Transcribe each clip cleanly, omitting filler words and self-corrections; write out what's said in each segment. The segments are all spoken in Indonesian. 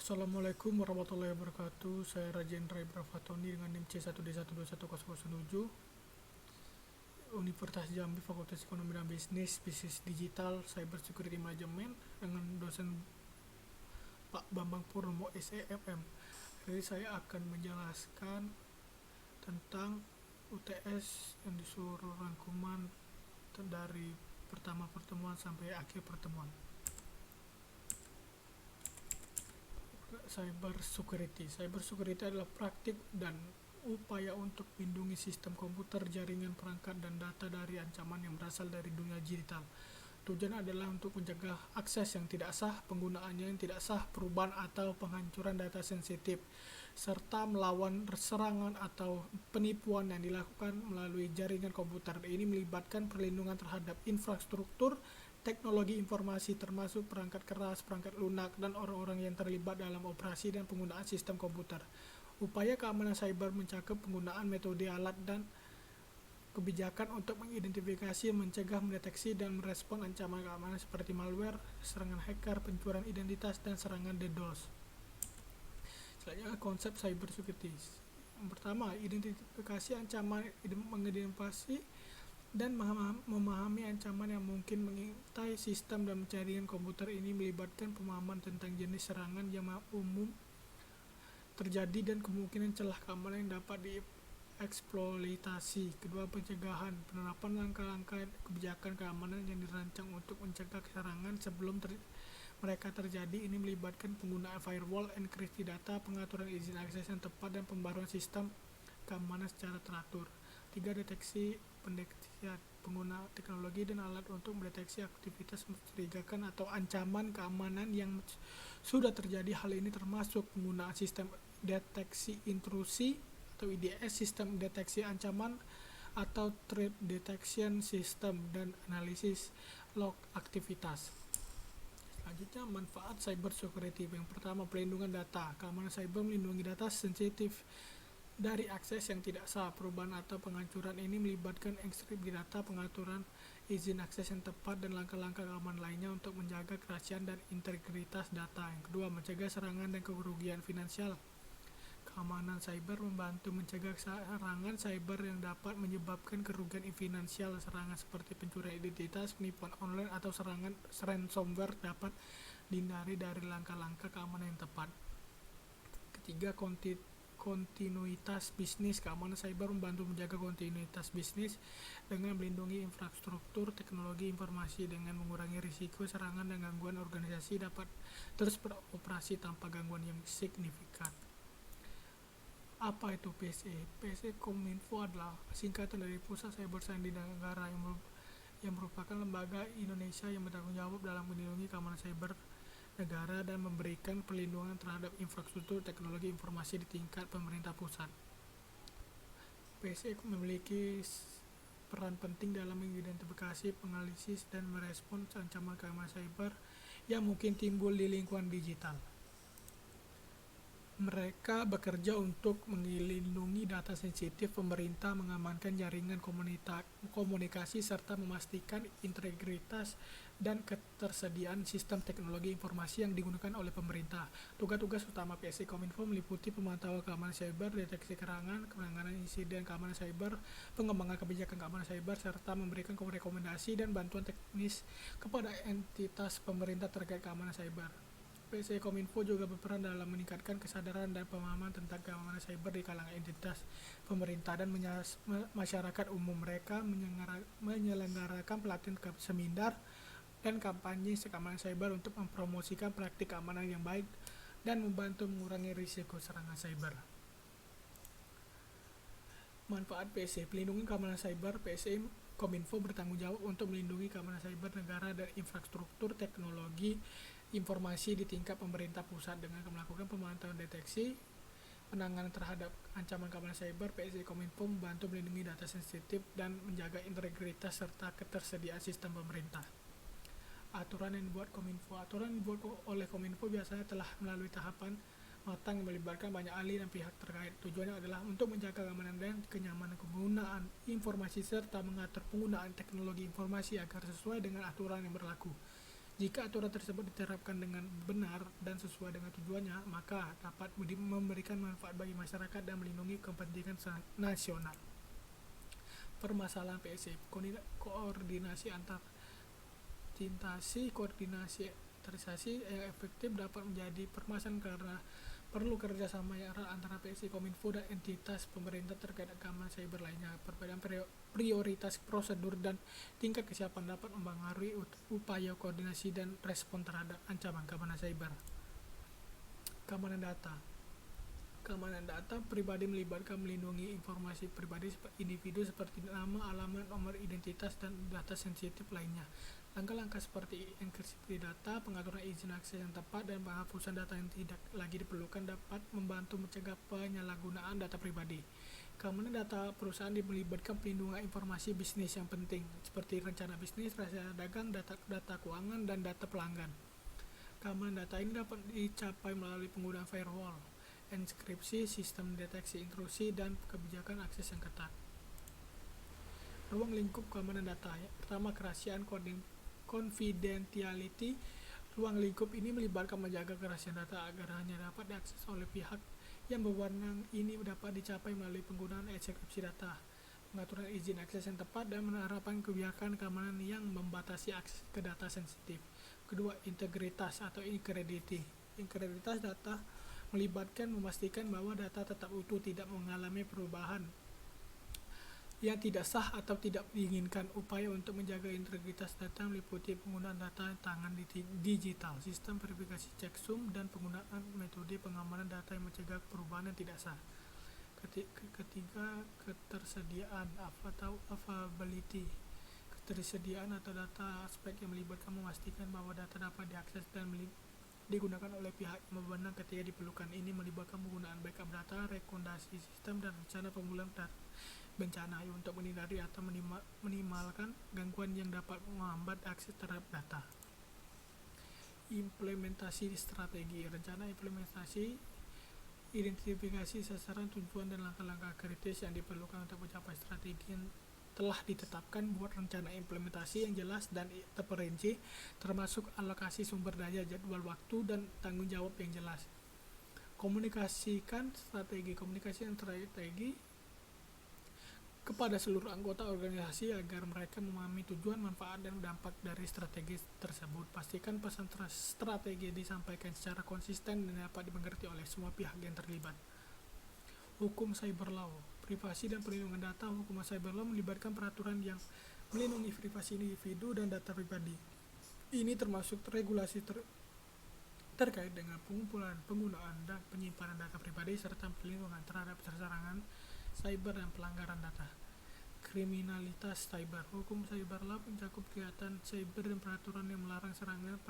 Assalamualaikum warahmatullahi wabarakatuh. Saya Rajendra Ibrafatoni dengan NIM C1D1210007, Universitas Jambi, Fakultas Ekonomi dan Bisnis, Bisnis Digital, Cyber Security Management, dengan dosen Pak Bambang Purnomo SEFM. Jadi saya akan menjelaskan tentang UTS yang disuruh rangkuman dari pertama pertemuan sampai akhir pertemuan. Cyber security adalah praktik dan upaya untuk melindungi sistem komputer, jaringan, perangkat, dan data dari ancaman yang berasal dari dunia digital. Tujuan adalah untuk mencegah akses yang tidak sah, penggunaannya yang tidak sah, perubahan atau penghancuran data sensitif, serta melawan serangan atau penipuan yang dilakukan melalui jaringan komputer. Ini melibatkan perlindungan terhadap infrastruktur, teknologi informasi termasuk perangkat keras, perangkat lunak, dan orang-orang yang terlibat dalam operasi dan penggunaan sistem komputer. Upaya keamanan cyber mencakup penggunaan metode, alat, dan kebijakan untuk mengidentifikasi, mencegah, mendeteksi, dan merespon ancaman keamanan seperti malware, serangan hacker, pencurian identitas, dan serangan DDoS. Selanjutnya, konsep cyber security. Yang pertama, identifikasi ancaman, mengidentifikasi dan memahami ancaman yang mungkin mengintai sistem dan jaringan komputer. Ini melibatkan pemahaman tentang jenis serangan yang umum terjadi dan kemungkinan celah keamanan yang dapat dieksploitasi. Kedua, pencegahan, penerapan langkah-langkah kebijakan keamanan yang dirancang untuk mencegah serangan sebelum mereka terjadi. Ini melibatkan penggunaan firewall, enkripsi data, pengaturan izin akses yang tepat, dan pembaruan sistem keamanan secara teratur. 3. Deteksi pendeteksian, pengguna teknologi dan alat untuk mendeteksi aktivitas mencurigakan atau ancaman keamanan yang sudah terjadi. Hal ini termasuk penggunaan sistem deteksi intrusi atau IDS, sistem deteksi ancaman atau threat detection system, dan analisis log aktivitas. Selanjutnya, manfaat cyber security. Yang pertama, pelindungan data. Keamanan cyber melindungi data sensitif dari akses yang tidak sah, perubahan atau penghancuran. Ini melibatkan enkripsi data, pengaturan izin akses yang tepat, dan langkah-langkah keamanan lainnya untuk menjaga kerahasiaan dan integritas data. Yang kedua, mencegah serangan dan kerugian finansial. Keamanan cyber membantu mencegah serangan cyber yang dapat menyebabkan kerugian finansial. Serangan seperti pencurian identitas, penipuan online, atau serangan ransomware dapat dihindari dari langkah-langkah keamanan yang tepat. Ketiga, kontinuitas bisnis. Keamanan cyber membantu menjaga kontinuitas bisnis dengan melindungi infrastruktur teknologi informasi. Dengan mengurangi risiko serangan dan gangguan, organisasi dapat terus beroperasi tanpa gangguan yang signifikan. Apa itu PSE? PSE Kominfo adalah singkatan dari Pusat Cyber Sandi Negara yang merupakan lembaga Indonesia yang bertanggung jawab dalam melindungi keamanan cyber negara dan memberikan perlindungan terhadap infrastruktur teknologi informasi di tingkat pemerintah pusat. PSE memiliki peran penting dalam mengidentifikasi, menganalisis, dan merespons ancaman keamanan cyber yang mungkin timbul di lingkungan digital. Mereka bekerja untuk melindungi data sensitif pemerintah, mengamankan jaringan komunikasi, serta memastikan integritas dan ketersediaan sistem teknologi informasi yang digunakan oleh pemerintah. Tugas-tugas utama PSE Kominfo meliputi pemantauan keamanan cyber, deteksi serangan, penanganan insiden keamanan cyber, pengembangan kebijakan keamanan cyber, serta memberikan rekomendasi dan bantuan teknis kepada entitas pemerintah terkait keamanan cyber. PSE Kominfo juga berperan dalam meningkatkan kesadaran dan pemahaman tentang keamanan cyber di kalangan entitas pemerintah dan masyarakat umum. Mereka menyelenggarakan pelatihan seminar dan kampanye keamanan cyber untuk mempromosikan praktik keamanan yang baik dan membantu mengurangi risiko serangan cyber. Manfaat PSE, pelindungan keamanan cyber. PSE Kominfo bertanggung jawab untuk melindungi keamanan cyber negara dan infrastruktur teknologi informasi di tingkat pemerintah pusat. Dengan melakukan pemantauan, deteksi, penanganan terhadap ancaman keamanan cyber, PSE Kominfo membantu melindungi data sensitif dan menjaga integritas serta ketersediaan sistem pemerintah. Aturan yang dibuat Kominfo. Aturan yang dibuat oleh Kominfo biasanya telah melalui tahapan matang yang melibatkan banyak ahli dan pihak terkait. Tujuannya adalah untuk menjaga keamanan dan kenyamanan penggunaan informasi serta mengatur penggunaan teknologi informasi agar sesuai dengan aturan yang berlaku. Jika aturan tersebut diterapkan dengan benar dan sesuai dengan tujuannya, maka dapat memberikan manfaat bagi masyarakat dan melindungi kepentingan nasional. Permasalahan PSC, koordinasi antar koordinasi yang efektif dapat menjadi permasalahan karena perlu kerjasama yang erat antara PSC, Kominfo, dan entitas pemerintah terkait keamanan cyber lainnya. Perbedaan prioritas prosedur dan tingkat kesiapan dapat mempengaruhi upaya koordinasi dan respon terhadap ancaman keamanan cyber. Keamanan data pribadi melibatkan melindungi informasi pribadi individu seperti nama, alamat, nomor identitas, dan data sensitif lainnya. Langkah-langkah seperti enkripsi data, pengaturan izin akses yang tepat, dan penghapusan data yang tidak lagi diperlukan dapat membantu mencegah penyalahgunaan data pribadi. Keamanan data perusahaan melibatkan pelindungan informasi bisnis yang penting, seperti rencana bisnis, rahasia dagang, data keuangan, dan data pelanggan. Keamanan data ini dapat dicapai melalui penggunaan firewall, enkripsi, sistem deteksi intrusi, dan kebijakan akses yang ketat. Ruang lingkup keamanan data. Pertama, kerahasiaan confidentiality. Ruang lingkup ini melibatkan menjaga kerahasiaan data agar hanya dapat diakses oleh pihak yang berwenang. Ini dapat dicapai melalui penggunaan enkripsi data, pengaturan izin akses yang tepat, dan menerapkan kebijakan keamanan yang membatasi akses ke data sensitif. Kedua, integritas atau integrity. Integritas data melibatkan memastikan bahwa data tetap utuh, tidak mengalami perubahan yang tidak sah atau tidak diinginkan. Upaya untuk menjaga integritas data meliputi penggunaan data tangan digital, sistem verifikasi checksum, dan penggunaan metode pengamanan data yang mencegah perubahan yang tidak sah. Ketiga, ketersediaan atau availability. Ketersediaan atau data aspek yang melibatkan memastikan bahwa data dapat diakses dan digunakan oleh pihak yang berwenang ketika diperlukan. Ini melibatkan penggunaan backup data, rekomendasi sistem, dan rencana pemulihan bencana untuk menghindari atau minimalkan gangguan yang dapat menghambat akses terhadap data. Implementasi strategi. Rencana implementasi identifikasi sasaran, tujuan, dan langkah-langkah kritis yang diperlukan untuk mencapai strategi yang telah ditetapkan. Buat rencana implementasi yang jelas dan terperinci, termasuk alokasi sumber daya, jadwal waktu, dan tanggung jawab yang jelas. Komunikasikan strategi kepada seluruh anggota organisasi agar mereka memahami tujuan, manfaat, dan dampak dari strategi tersebut. Pastikan pesan strategi disampaikan secara konsisten dan dapat dimengerti oleh semua pihak yang terlibat. Hukum cyber law, privasi dan perlindungan data. Hukum cyber law melibatkan peraturan yang melindungi privasi individu dan data pribadi. Ini termasuk regulasi terkait dengan pengumpulan, penggunaan, dan penyimpanan data pribadi, serta perlindungan terhadap serangan cyber dan pelanggaran data. Kriminalitas cyber. Hukum cyber law mencakup kegiatan cyber dan peraturan yang melarang serangan,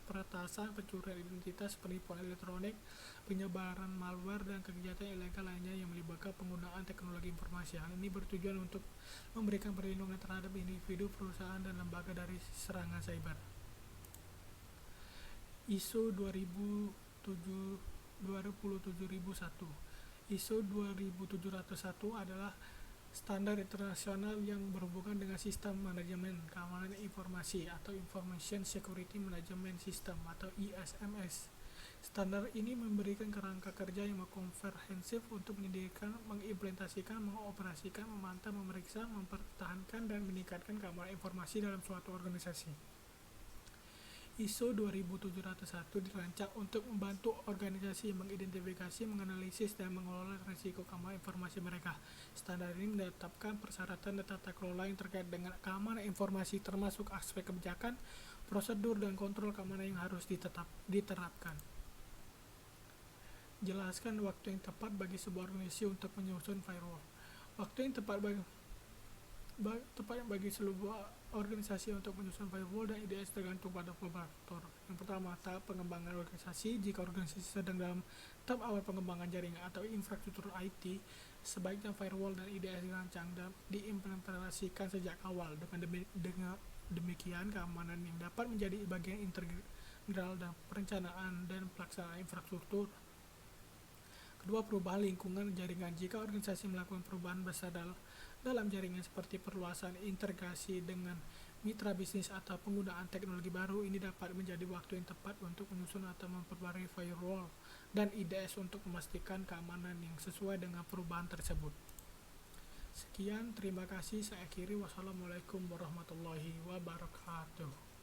peretasan, pencurian identitas, penipuan elektronik, penyebaran malware, dan kegiatan ilegal lainnya yang melibatkan penggunaan teknologi informasi. Hal ini bertujuan untuk memberikan perlindungan terhadap individu, perusahaan, dan lembaga dari serangan cyber. ISO 27001. ISO 2701 adalah standar internasional yang berhubungan dengan sistem manajemen keamanan informasi atau Information Security Management System atau ISMS. Standar ini memberikan kerangka kerja yang komprehensif untuk mendirikan, mengimplementasikan, mengoperasikan, memantau, memeriksa, mempertahankan, dan meningkatkan keamanan informasi dalam suatu organisasi. ISO 2701 dirancang untuk membantu organisasi mengidentifikasi, menganalisis, dan mengelola risiko keamanan informasi mereka. Standar ini menetapkan persyaratan dan tata kelola yang terkait dengan keamanan informasi, termasuk aspek kebijakan, prosedur, dan kontrol keamanan yang harus diterapkan. Jelaskan waktu yang tepat bagi sebuah organisasi untuk menyusun firewall. Waktu yang tepat bagi sebuah organisasi untuk menyusun firewall dan IDS tergantung pada beberapa faktor. Yang pertama, tahap pengembangan organisasi. Jika organisasi sedang dalam tahap awal pengembangan jaringan atau infrastruktur IT, sebaiknya firewall dan IDS dirancang dan diimplementasikan sejak awal. Dengan demikian, keamanan yang dapat menjadi bagian integral dalam perencanaan dan pelaksanaan infrastruktur. Kedua, perubahan lingkungan jaringan. Jika organisasi melakukan perubahan besar dalam jaringan seperti perluasan integrasi dengan mitra bisnis atau penggunaan teknologi baru, ini dapat menjadi waktu yang tepat untuk menyusun atau memperbarui firewall dan IDS untuk memastikan keamanan yang sesuai dengan perubahan tersebut. Sekian, terima kasih. Saya akhiri. Wassalamualaikum warahmatullahi wabarakatuh.